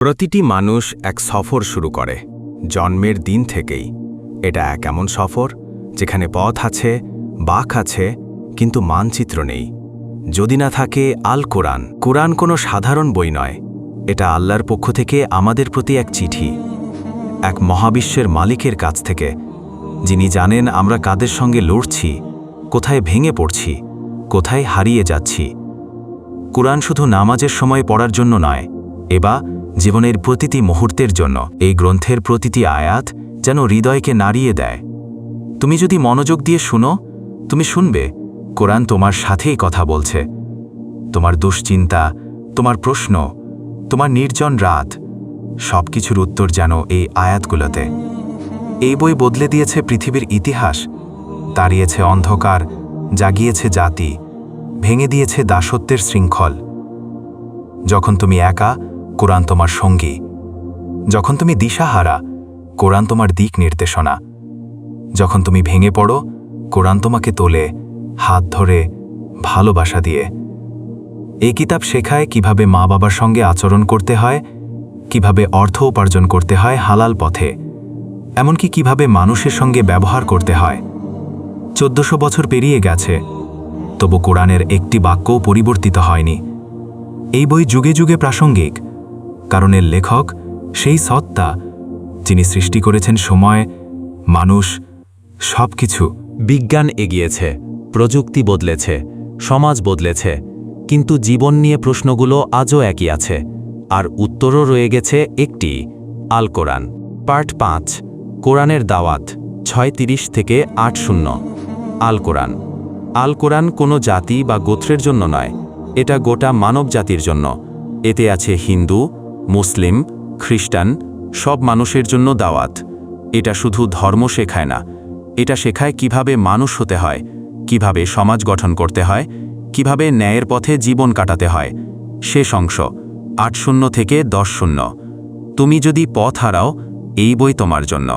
প্রতিটি মানুষ এক সফর শুরু করে জন্মের দিন থেকেই। এটা এক এমন সফর যেখানে পথ আছে, বাঁক আছে, কিন্তু মানচিত্র নেই। যদি না থাকে আল কোরআন। কোরআন কোনো সাধারণ বই নয়, এটা আল্লাহর পক্ষ থেকে আমাদের প্রতি এক চিঠি, এক মহাবিশ্বের মালিকের কাছ থেকে, যিনি জানেন আমরা কাদের সঙ্গে লড়ছি, কোথায় ভেঙে পড়ছি, কোথায় হারিয়ে যাচ্ছি। কোরআন শুধু নামাজের সময় পড়ার জন্য নয়, এবা জীবনের প্রতিটি মুহূর্তের জন্য। এই গ্রন্থের প্রতিটি আয়াত যেন হৃদয়কে নাড়িয়ে দেয়। তুমি যদি মনোযোগ দিয়ে শুনো, তুমি শুনবে কোরআন তোমার সাথেই কথা বলছে। তোমার দুশ্চিন্তা, তোমার প্রশ্ন, তোমার নির্জন রাত, সব কিছুর উত্তর যেন এই আয়াতগুলোতে। এই বই বদলে দিয়েছে পৃথিবীর ইতিহাস, তাড়িয়েছে অন্ধকার, জাগিয়েছে জাতি, ভেঙে দিয়েছে দাসত্বের শৃঙ্খল। যখন তুমি একা, কোরআন তোমার সঙ্গী। যখন তুমি দিশাহারা, কোরআন তোমার দিক নির্দেশনা। যখন তুমি ভেঙে পড়ো, কোরআন তোমাকে তোলে, হাত ধরে, ভালোবাসা দিয়ে। এই কিতাব শেখায় কিভাবে মা বাবার সঙ্গে আচরণ করতে হয়, কিভাবে অর্থ উপার্জন করতে হয় হালাল পথে, এমনকি কিভাবে মানুষের সঙ্গে ব্যবহার করতে হয়। 1400 বছর পেরিয়ে গেছে, তবু কোরআনের একটি বাক্যও পরিবর্তিত হয়নি। এই বই যুগে যুগে প্রাসঙ্গিক, কারণ এর লেখক সেই সত্তা যিনি সৃষ্টি করেছেন সময়, মানুষ, সব কিছু। বিজ্ঞান এগিয়েছে, প্রযুক্তি বদলেছে, সমাজ বদলেছে, কিন্তু জীবন নিয়ে প্রশ্নগুলো আজও একই আছে, আর উত্তরও রয়ে গেছে একটি, আল কোরআন। পার্ট 5, কোরআনের দাওয়াত, 6:30 থেকে 8:00। আল কোরআন। আল কোরআন কোনো জাতি বা গোত্রের জন্য নয়, এটা গোটা মানব জাতির জন্য। এতে আছে হিন্দু, মুসলিম, খ্রিস্টান, সব মানুষের জন্য দাওয়াত। এটা শুধু ধর্ম শেখায় না, এটা শেখায় কিভাবে মানুষ হতে হয়, কিভাবে সমাজ গঠন করতে হয়, কিভাবে ন্যায়ের পথে জীবন কাটাতে হয়। শেষ অংশ 8:00 থেকে 10:00। তুমি যদি পথ হারাও, এই বই তোমার জন্য।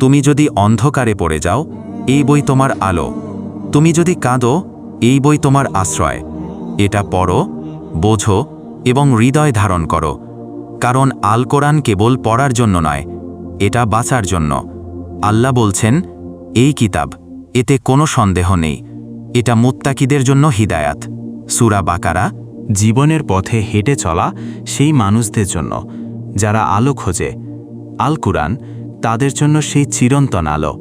তুমি যদি অন্ধকারে পড়ে যাও, এই বই তোমার আলো। তুমি যদি কাঁদো, এই বই তোমার আশ্রয়। এটা পড়ো, বোঝো এবং হৃদয় ধারণ করো, কারণ আল কোরআন কেবল পড়ার জন্য নয়, এটা বাঁচার জন্য। আল্লাহ বলছেন, এই কিতাব, এতে কোনো সন্দেহ নেই, এটা মুত্তাকিদের জন্য হিদায়াত। সূরা বাকারা। জীবনের পথে হেঁটে চলা সেই মানুষদের জন্য যারা আলো খোঁজে। আল কুরআন তাদের জন্য সেই চিরন্তন আলো।